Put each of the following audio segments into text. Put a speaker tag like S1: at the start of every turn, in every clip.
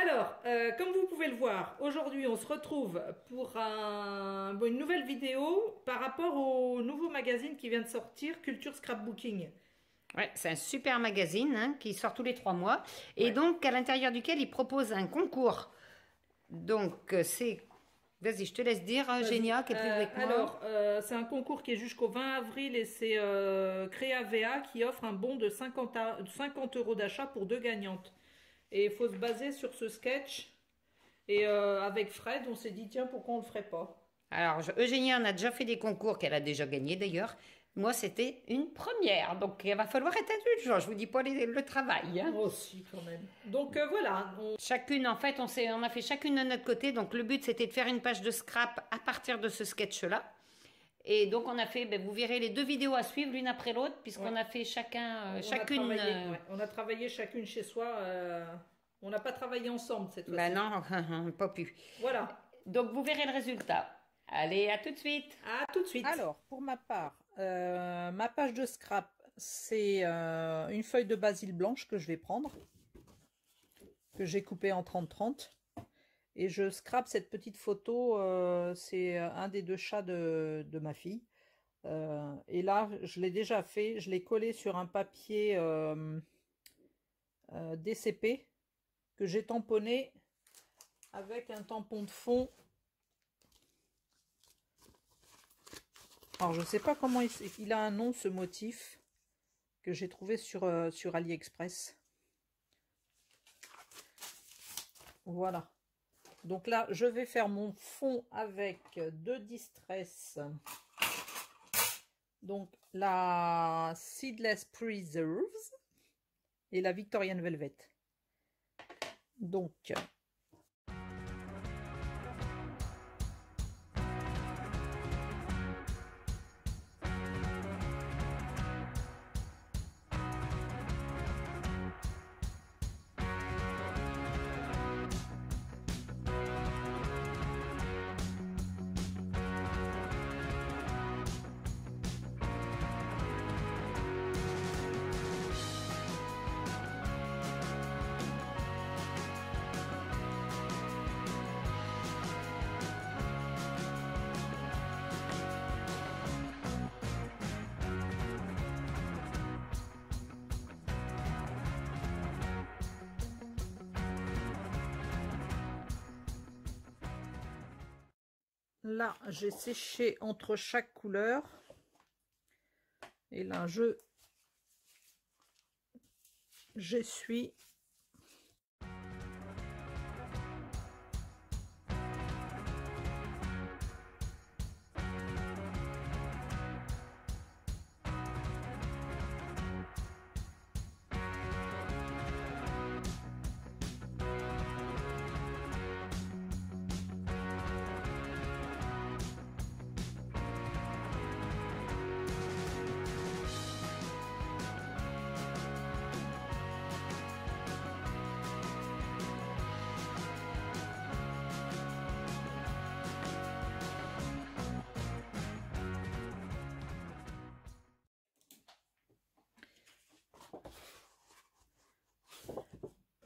S1: Alors, comme vous pouvez le voir, aujourd'hui on se retrouve pour une nouvelle vidéo par rapport au nouveau magazine qui vient de sortir, Culture Scrapbooking.
S2: Ouais, c'est un super magazine qui sort tous les 3 mois et
S1: Ouais.
S2: donc à l'intérieur duquel il propose un concours. Donc c'est... Vas-y, je te laisse dire,
S1: Vas-y.
S2: Génia, qui est plus douée que moi.
S1: C'est un concours qui est jusqu'au 20 avril et c'est Créa VA qui offre un bon de 50 euros d'achat pour deux gagnantes. Et il faut se baser sur ce sketch. Et avec Fred, on s'est dit, tiens, pourquoi on le ferait pas?
S2: Alors, Eugénie en a déjà fait des concours qu'elle a déjà gagné d'ailleurs. Moi, c'était une première, donc il va falloir être indulgent. Je vous dis pas le travail.
S1: Oh, si, quand même. Donc voilà.
S2: Chacune, en fait, on a fait chacune de notre côté. Donc le but, c'était de faire une page de scrap à partir de ce sketch-là. Et donc on a fait, vous verrez les deux vidéos à suivre l'une après l'autre, puisqu'on
S1: Ouais.
S2: a fait chacun,
S1: On a
S2: chacune.
S1: travaillé, ouais. On a travaillé chacune chez soi. On n'a pas travaillé ensemble cette
S2: Ben
S1: fois-ci.
S2: non, pas pu.
S1: Voilà.
S2: Donc vous verrez le résultat. Allez, à tout de suite.
S1: À tout de suite. Alors, pour ma part, ma page de scrap, c'est une feuille de basil blanche que je vais prendre, que j'ai coupée en 30-30. Et je scrape cette petite photo, c'est un des deux chats de ma fille. Et là, je l'ai déjà fait, je l'ai collé sur un papier DCP que j'ai tamponné avec un tampon de fond. Alors, je sais pas comment il a un nom, ce motif, que j'ai trouvé sur AliExpress. Voilà. Donc là, je vais faire mon fond avec deux Distress. Donc, la Seedless Preserves et la Victorian Velvet. Donc, là, j'ai séché entre chaque couleur. Et là, j'essuie.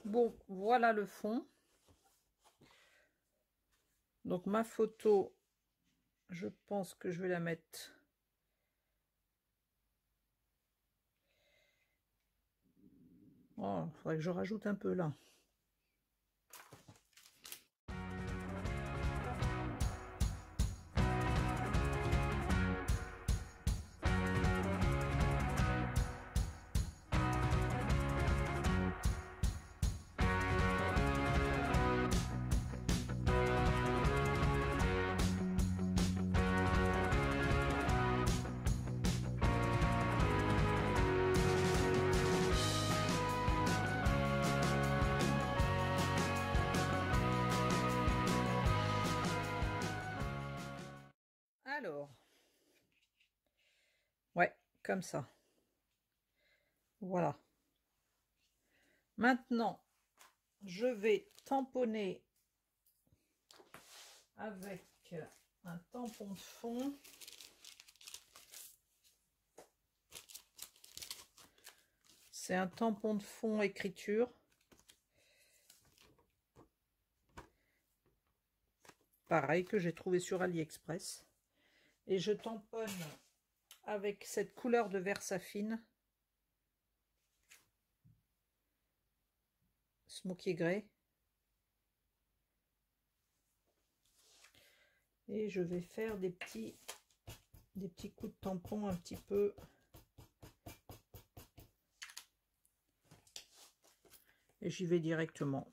S1: Bon, voilà le fond. Donc ma photo, je pense que je vais la mettre. Oh, il faudrait que je rajoute un peu là. Alors, ouais, comme ça. Voilà. Maintenant, je vais tamponner avec un tampon de fond. C'est un tampon de fond écriture. pareil, que j'ai trouvé sur AliExpress. Et je tamponne avec cette couleur de Versafine. Smoky Grey. Et je vais faire des petits coups de tampon un petit peu. Et j'y vais directement.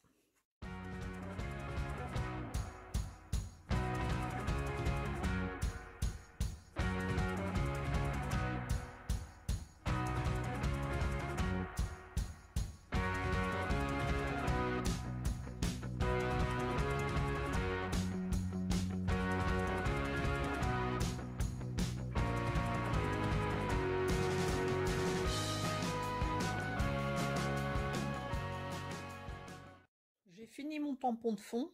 S1: J'ai fini mon tampon de fond.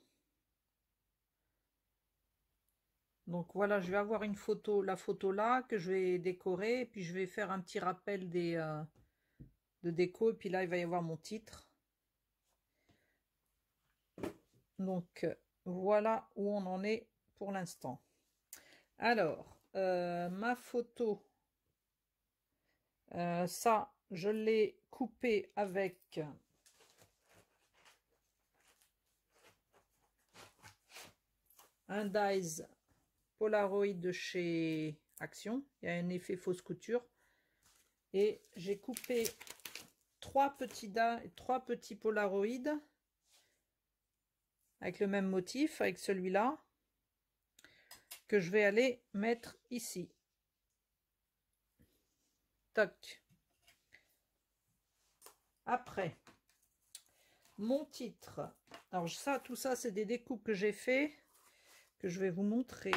S1: Donc voilà, je vais avoir une photo, la photo là, que je vais décorer. Et puis je vais faire un petit rappel de déco. Et puis là, il va y avoir mon titre. Donc voilà où on en est pour l'instant. Alors, ma photo, ça, je l'ai coupé avec un dies Polaroid de chez Action. Il y a un effet fausse couture. Et j'ai coupé trois petits Polaroid avec le même motif, avec celui-là, que je vais aller mettre ici. Toc. Après, mon titre. Alors ça, tout ça, c'est des découpes que j'ai fait, que je vais vous montrer.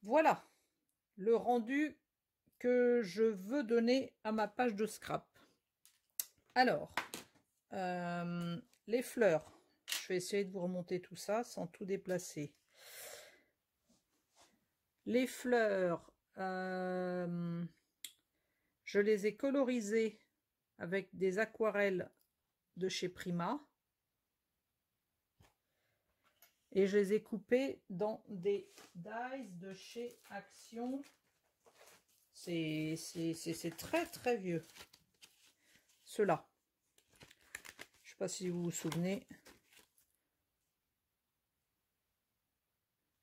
S1: Voilà le rendu que je veux donner à ma page de scrap. Alors, les fleurs, je vais essayer de vous remonter tout ça sans tout déplacer. Les fleurs, je les ai colorisées avec des aquarelles de chez Prima. Et je les ai coupées dans des dies de chez Action. C'est très très vieux. Ceux-là. Je ne sais pas si vous vous souvenez.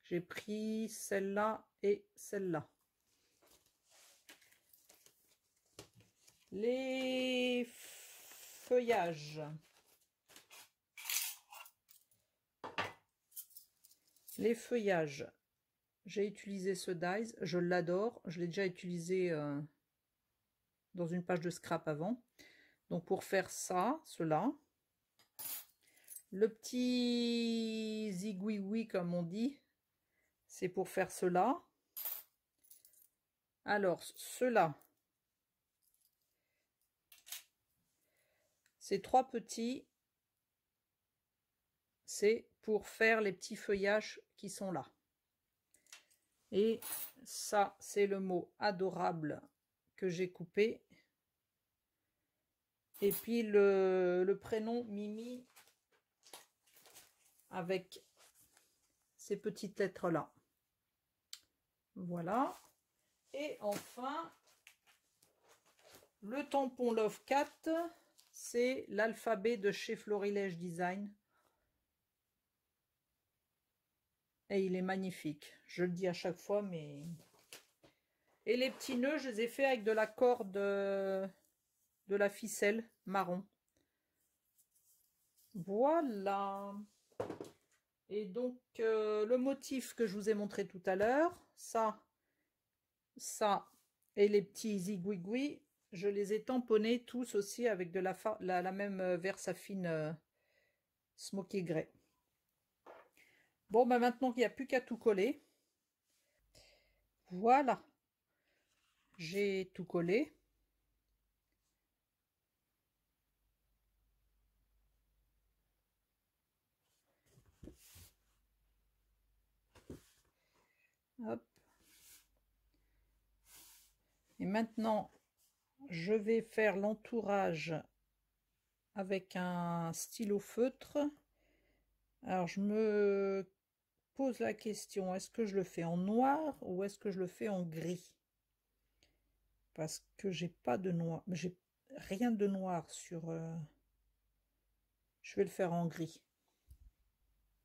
S1: J'ai pris celle-là et celle-là. Les feuillages. Les feuillages. J'ai utilisé ce dies. Je l'adore. Je l'ai déjà utilisé dans une page de scrap avant. Donc pour faire ça, cela. Le petit zigouigoui comme on dit. C'est pour faire cela. Alors, ceux-là, ces trois petits, c'est pour faire les petits feuillages qui sont là. Et ça, c'est le mot adorable que j'ai coupé. Et puis le prénom Mimi avec ces petites lettres-là. Voilà. Et enfin, le tampon Love Cat, c'est l'alphabet de chez Florilège Design. Et il est magnifique. Je le dis à chaque fois, mais Et les petits nœuds, je les ai fait avec de la corde, de la ficelle marron. Voilà. Et donc, le motif que je vous ai montré tout à l'heure, ça et les petits zigouigouis, je les ai tamponnés tous aussi avec de la même Versafine Smoky Grey. Bon, bah maintenant qu'il n'y a plus qu'à tout coller. Voilà. J'ai tout collé. Hop. Et maintenant, je vais faire l'entourage avec un stylo feutre. Alors, je me pose la question, est-ce que je le fais en noir ou est-ce que je le fais en gris? Parce que j'ai pas de noir, j'ai rien de noir sur... Je vais le faire en gris.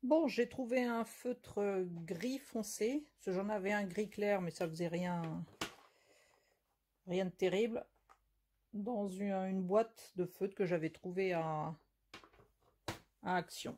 S1: Bon, j'ai trouvé un feutre gris foncé. Parce que j'en avais un gris clair, mais ça faisait rien de terrible. Dans une boîte de feutre que j'avais trouvé à Action.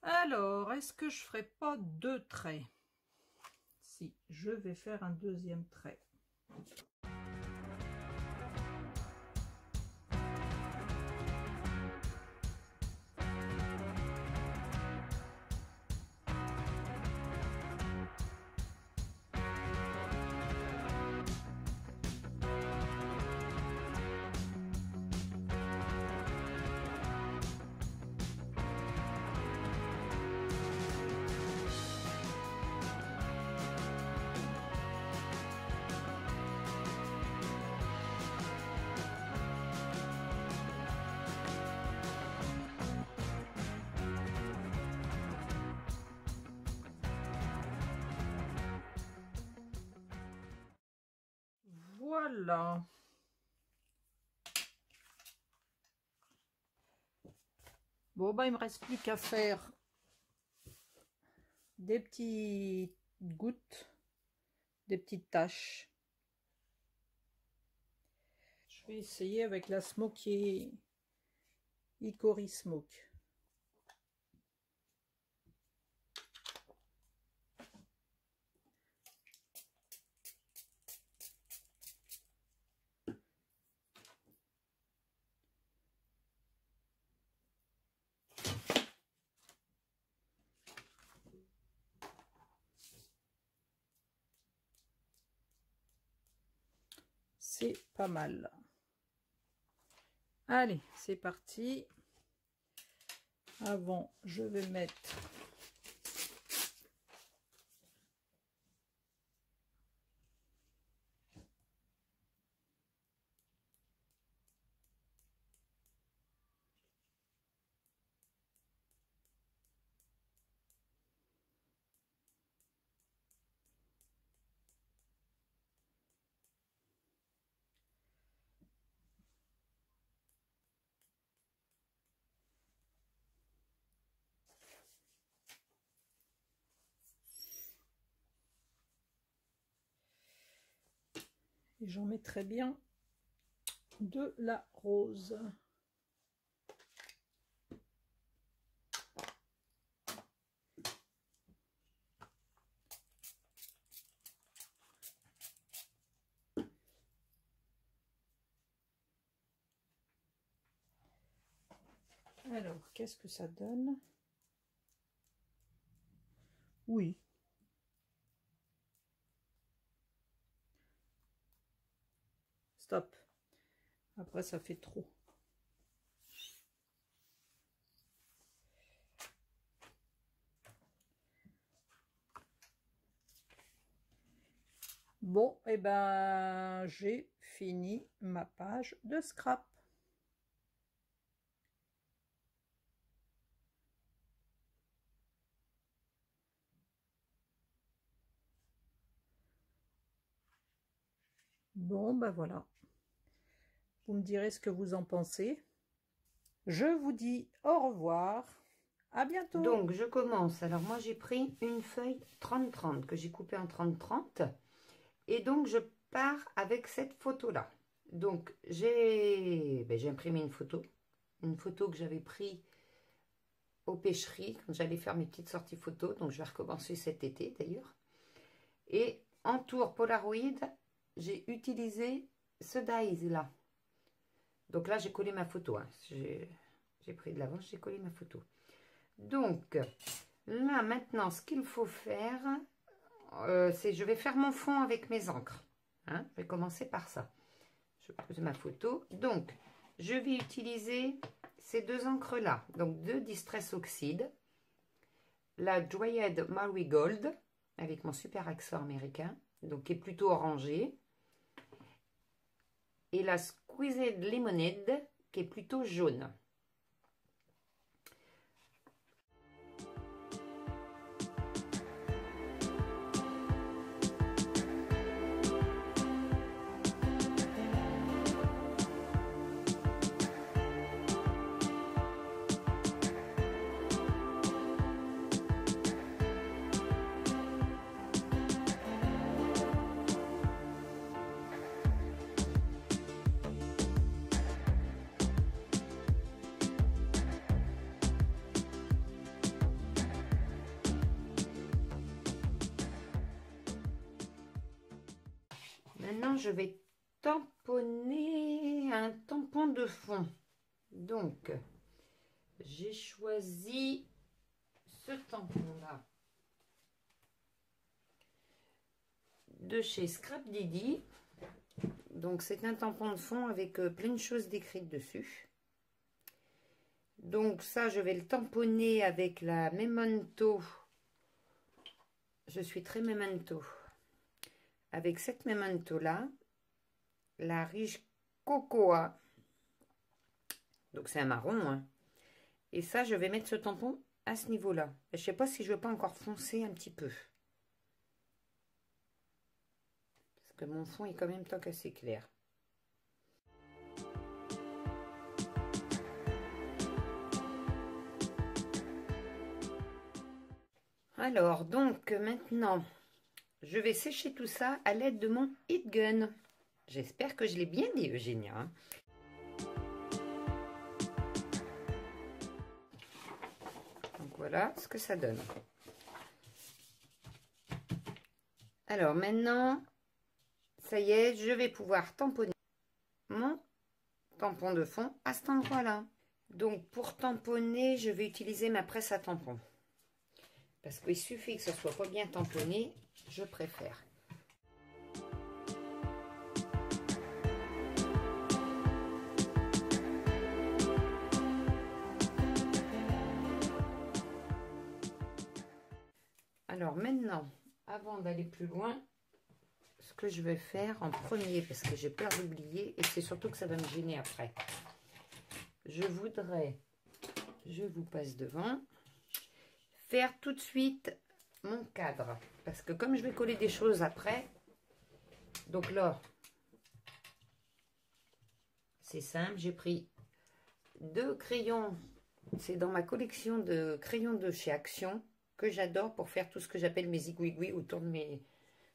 S1: Alors, est-ce que je ferai pas deux traits? Si, je vais faire un deuxième trait. Voilà. Bon, bah, il me reste plus qu'à faire des petites gouttes, des petites taches. Je vais essayer avec la Smoky Hickory Smoke. C'est pas mal. Allez, c'est parti. Avant, je vais mettre et j'en mettrai bien de la rose. Alors, qu'est-ce que ça donne? Oui. Stop. Après, ça fait trop. Bon, et ben, j'ai fini ma page de scrap. Bon, ben voilà. Vous me direz ce que vous en pensez. Je vous dis au revoir. À bientôt.
S2: Donc, je commence. Alors, moi, j'ai pris une feuille 30-30 que j'ai coupée en 30-30. Et donc, je pars avec cette photo-là. Donc, j'ai imprimé une photo. Une photo que j'avais prise aux pêcheries quand j'allais faire mes petites sorties photos. Donc, je vais recommencer cet été, d'ailleurs. Et en tour Polaroid, j'ai utilisé ce dies-là. Donc là, j'ai collé ma photo. Hein. J'ai pris de l'avance, j'ai collé ma photo. Donc, là, maintenant, ce qu'il faut faire, c'est je vais faire mon fond avec mes encres. Hein. Je vais commencer par ça. Je pose ma photo. Donc, je vais utiliser ces deux encres-là. Donc, deux Distress Oxide. La Dryad Marigold, avec mon super accent américain, donc qui est plutôt orangé. Et la Squeezed Lemonade, qui est plutôt jaune. Maintenant, je vais tamponner un tampon de fond. Donc, j'ai choisi ce tampon-là de chez Scrap Didi. Donc, c'est un tampon de fond avec plein de choses décrites dessus. Donc, ça, je vais le tamponner avec la Memento. Je suis très Memento. Avec cette Memento-là, la Riche Cocoa. Donc, c'est un marron. Hein. Et ça, je vais mettre ce tampon à ce niveau-là. Je ne sais pas si je ne veux pas encore foncer un petit peu. Parce que mon fond est quand même tant qu'assez clair. Alors, donc, maintenant, je vais sécher tout ça à l'aide de mon Heat Gun. J'espère que je l'ai bien dit, Eugénia. Hein. Donc, voilà ce que ça donne. Alors, maintenant, ça y est, je vais pouvoir tamponner mon tampon de fond à cet endroit-là. Donc, pour tamponner, je vais utiliser ma presse à tampon. Parce qu'il suffit que ce soit pas bien tamponné, je préfère. Alors maintenant, avant d'aller plus loin, ce que je vais faire en premier, parce que j'ai peur d'oublier, et c'est surtout que ça va me gêner après. Je voudrais, je vous passe devant, faire tout de suite mon cadre. Parce que comme je vais coller des choses après, donc là, c'est simple, j'ai pris deux crayons, c'est dans ma collection de crayons de chez Action, que j'adore pour faire tout ce que j'appelle mes zigouigouis autour de mes...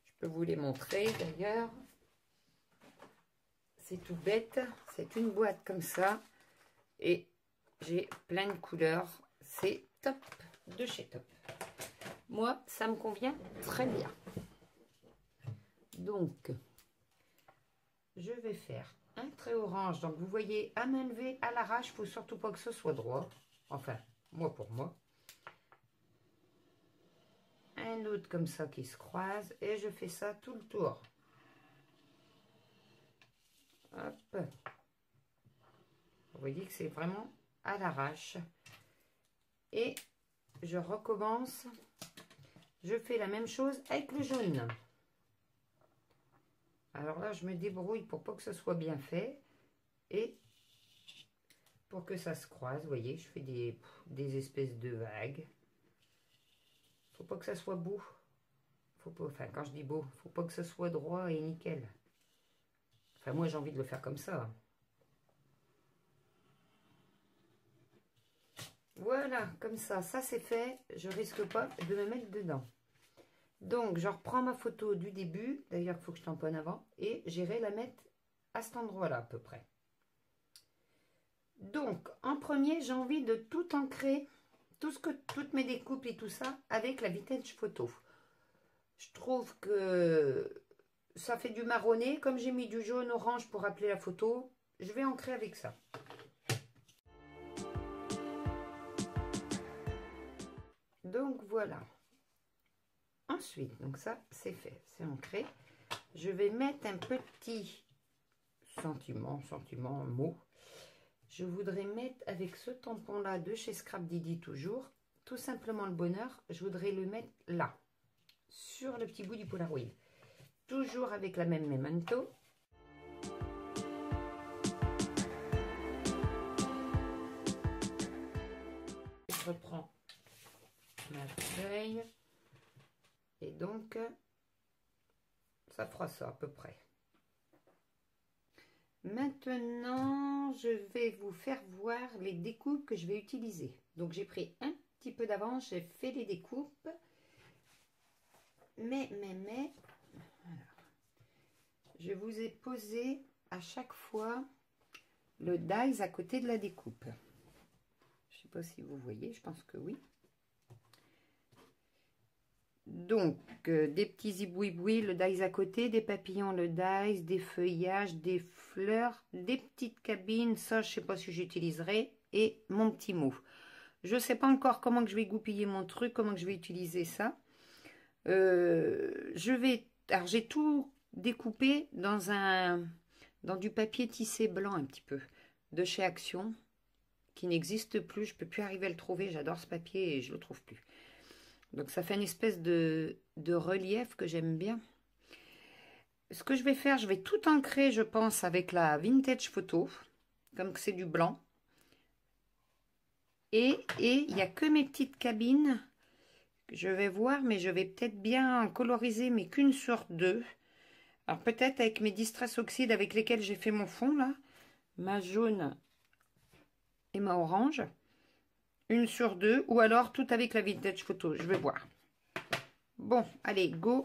S2: Je peux vous les montrer d'ailleurs. C'est tout bête, c'est une boîte comme ça, et j'ai plein de couleurs, c'est top de chez Top. Moi, ça me convient très bien. Donc, je vais faire un trait orange. Donc, vous voyez, à main levée, à l'arrache, il ne faut surtout pas que ce soit droit. Enfin, moi pour moi. Un autre comme ça qui se croise. Et je fais ça tout le tour. Hop. Vous voyez que c'est vraiment à l'arrache. Et je recommence. Je fais la même chose avec le jaune. Alors là, je me débrouille pour pas que ce soit bien fait. Et pour que ça se croise, vous voyez, je fais des espèces de vagues. Faut pas que ça soit beau. Faut pas, enfin, quand je dis beau, faut pas que ce soit droit et nickel. Enfin, moi, j'ai envie de le faire comme ça. Voilà, comme ça c'est fait. Je risque pas de me mettre dedans. Donc, je reprends ma photo du début. D'ailleurs, il faut que je tamponne avant. Et j'irai la mettre à cet endroit-là, à peu près. Donc, en premier, j'ai envie de tout ancrer, toutes mes découpes et tout ça, avec la Vintage Photo. Je trouve que ça fait du marronné. Comme j'ai mis du jaune orange pour rappeler la photo, je vais ancrer avec ça. Donc, voilà. Ensuite, donc ça, c'est fait. C'est ancré. Je vais mettre un petit mot. Je voudrais mettre avec ce tampon-là de chez Scrap Didi toujours, tout simplement le bonheur. Je voudrais le mettre là, sur le petit bout du Polaroid. Toujours avec la même memento. Je reprends ma feuille. Et donc, ça fera ça à peu près. Maintenant, je vais vous faire voir les découpes que je vais utiliser. Donc, j'ai pris un petit peu d'avance, j'ai fait les découpes. Mais, voilà. Je vous ai posé à chaque fois le dies à côté de la découpe. Je ne sais pas si vous voyez, je pense que oui. Donc, des petits zibouibouis, le dies à côté, des papillons, le dies, des feuillages, des fleurs, des petites cabines, ça, je ne sais pas si j'utiliserai, et mon petit mot. Je ne sais pas encore comment que je vais goupiller mon truc, comment que je vais utiliser ça. Alors, j'ai tout découpé dans du papier tissé blanc un petit peu, de chez Action, qui n'existe plus, je ne peux plus arriver à le trouver, j'adore ce papier et je ne le trouve plus. Donc ça fait une espèce de relief que j'aime bien. Ce que je vais faire, je vais tout ancrer, je pense, avec la Vintage Photo, comme que c'est du blanc. Et il n'y a que mes petites cabines que je vais voir, mais je vais peut-être bien coloriser, mais qu'une sur deux. Alors peut-être avec mes Distress Oxyde avec lesquels j'ai fait mon fond, là, ma jaune et ma orange. Une sur deux, ou alors tout avec la Vintage Photo, je vais voir. Bon, allez, go.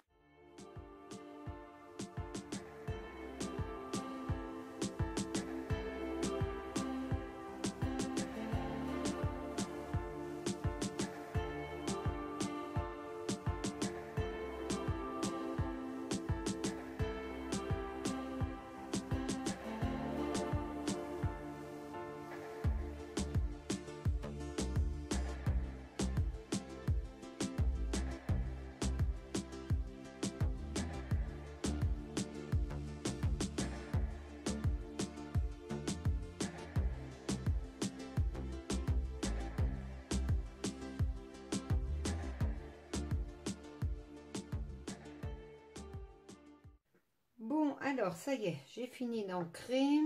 S2: Bon, alors, ça y est, j'ai fini d'ancrer.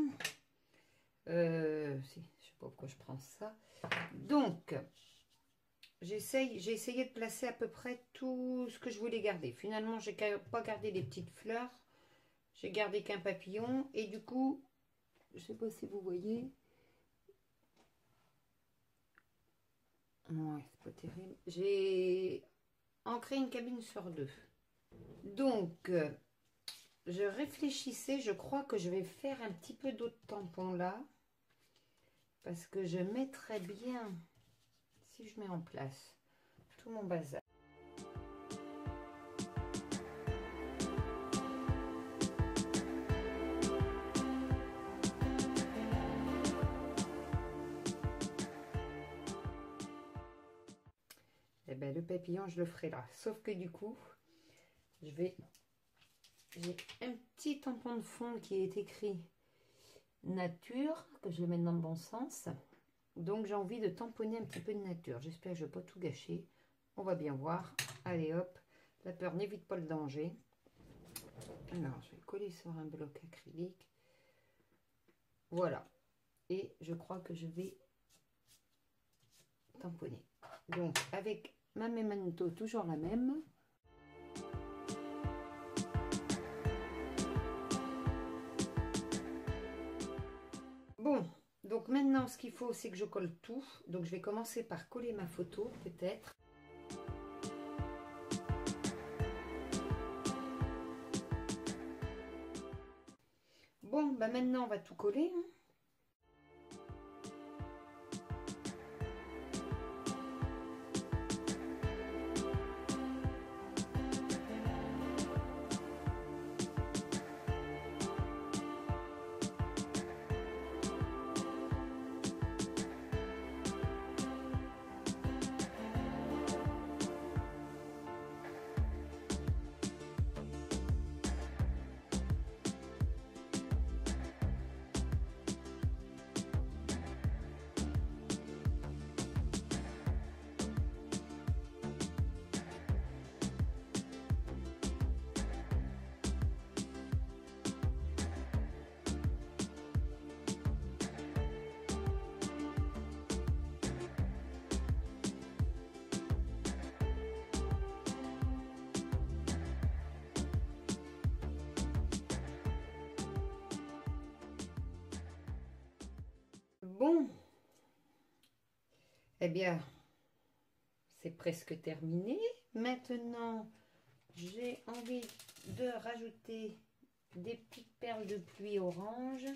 S2: Je sais pas pourquoi je prends ça. Donc, j'ai essayé de placer à peu près tout ce que je voulais garder. Finalement, j'ai pas gardé les petites fleurs. J'ai gardé qu'un papillon. Et du coup, je sais pas si vous voyez. Ouais, c'est pas terrible. J'ai ancré une cabine sur deux. Donc, je réfléchissais, je crois que je vais faire un petit peu d'autres tampons là. Parce que je mettrais bien, si je mets en place, tout mon bazar. Et bien le papillon, je le ferai là. Sauf que du coup, j'ai un petit tampon de fond qui est écrit nature, que je le mette dans le bon sens. Donc j'ai envie de tamponner un petit peu de nature. J'espère que je ne vais pas tout gâcher. On va bien voir. Allez hop, la peur n'évite pas le danger. Alors je vais coller sur un bloc acrylique. Voilà. Et je crois que je vais tamponner. Donc avec ma Memento, toujours la même. Bon, donc maintenant ce qu'il faut c'est que je colle tout. Donc je vais commencer par coller ma photo peut-être. Bon, bah maintenant on va tout coller. Bon, eh bien, c'est presque terminé. Maintenant, j'ai envie de rajouter des petites perles de pluie orange.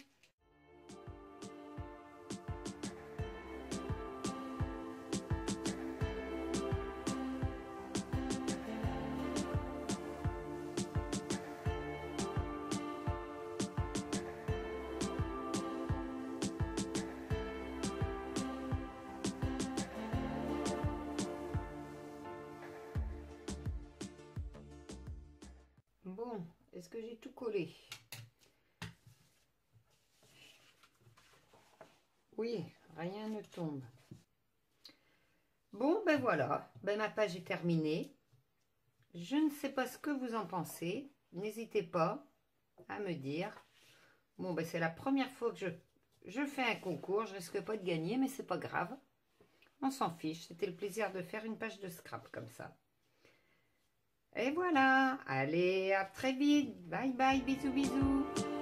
S2: Bon, est-ce que j'ai tout collé? Oui, rien ne tombe. Bon, ben voilà, ben ma page est terminée. Je ne sais pas ce que vous en pensez. N'hésitez pas à me dire. Bon, ben c'est la première fois que je fais un concours. Je risque pas de gagner, mais c'est pas grave. On s'en fiche. C'était le plaisir de faire une page de scrap comme ça. Et voilà. Allez, à très vite. Bye bye, bisous bisous.